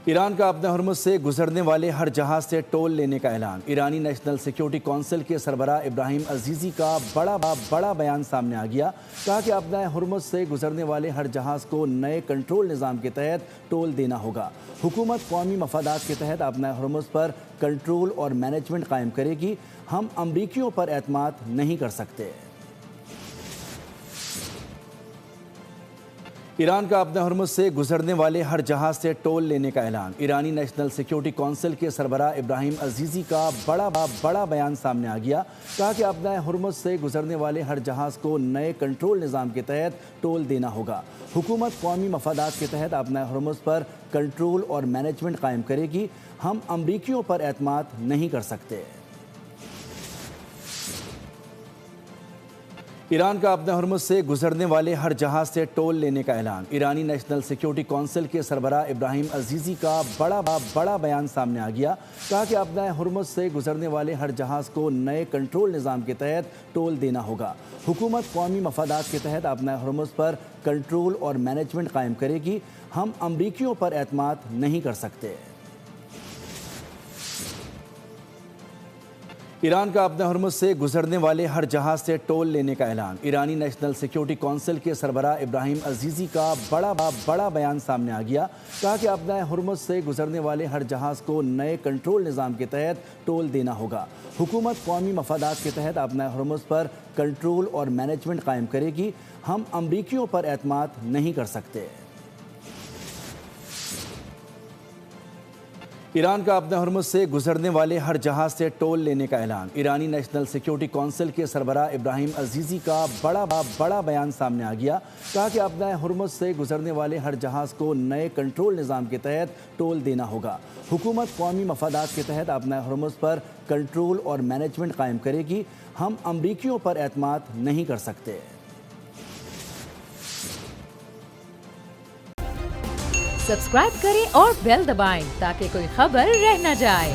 ایران کا اپنے ہرمز سے گزرنے والے ہر جہاز سے ٹول لینے کا اعلان۔ ایرانی نیشنل سیکیورٹی کونسل کے سربراہ ابراہیم عزیزی کا بڑا بیان سامنے آ گیا۔ کہا کہ اپنے ہرمز سے گزرنے والے ہر جہاز کو نئے کنٹرول نظام کے تحت ٹول دینا ہوگا۔ حکومت قومی مفادات کے تحت اپنے ہرمز پر کنٹرول اور مینجمنٹ قائم کرے گی۔ ہم امریکیوں پر اعتماد نہیں کر سکتے۔ ایران کا اپنے ہرمز سے گزرنے والے ہر جہاز سے ٹول لینے کا اعلان۔ ایرانی نیشنل سیکیورٹی کونسل کے سربراہ ابراہیم عزیزی کا بڑا بیان سامنے آ گیا۔ کہا کہ اپنے ہرمز سے گزرنے والے ہر جہاز کو نئے کنٹرول نظام کے تحت ٹول دینا ہوگا۔ حکومت قومی مفادات کے تحت اپنے ہرمز پر کنٹرول اور مینجمنٹ قائم کرے گی۔ ہم امریکیوں پر اعتماد نہیں کر سکتے۔ ایران کا اپنے ہرمز سے گزرنے والے ہر جہاز سے ٹول لینے کا اعلان۔ ایرانی نیشنل سیکیورٹی کونسل کے سربراہ ابراہیم عزیزی کا بڑا بیان سامنے آ گیا۔ کہا کہ اپنے ہرمز سے گزرنے والے ہر جہاز کو نئے کنٹرول نظام کے تحت ٹول دینا ہوگا۔ حکومت قومی مفادات کے تحت اپنے ہرمز پر کنٹرول اور مینجمنٹ قائم کرے گی۔ ہم امریکیوں پر اعتماد نہیں کر سکتے۔ ایران کا اپنے ہرمز سے گزرنے والے ہر جہاز سے ٹول لینے کا اعلان۔ ایرانی نیشنل سیکیورٹی کونسل کے سربراہ ابراہیم عزیزی کا بڑا بیان سامنے آ گیا۔ کہا کہ اپنے ہرمز سے گزرنے والے ہر جہاز کو نئے کنٹرول نظام کے تحت ٹول دینا ہوگا۔ حکومت قومی مفادات کے تحت اپنے ہرمز پر کنٹرول اور مینجمنٹ قائم کرے گی۔ ہم امریکیوں پر اعتماد نہیں کر سکتے۔ ایران کا اپنے ہرمز سے گزرنے والے ہر جہاز سے ٹول لینے کا اعلان۔ ایرانی نیشنل سیکیورٹی کونسل کے سربراہ ابراہیم عزیزی کا بڑا بیان سامنے آ گیا۔ کہا کہ اپنے ہرمز سے گزرنے والے ہر جہاز کو نئے کنٹرول نظام کے تحت ٹول دینا ہوگا۔ حکومت قومی مفادات کے تحت اپنے ہرمز پر کنٹرول اور مینجمنٹ قائم کرے گی۔ ہم امریکیوں پر اعتماد نہیں کر سکتے۔ سبسکرائب کریں اور بیل دبائیں تاکہ کوئی خبر رہ نہ جائے۔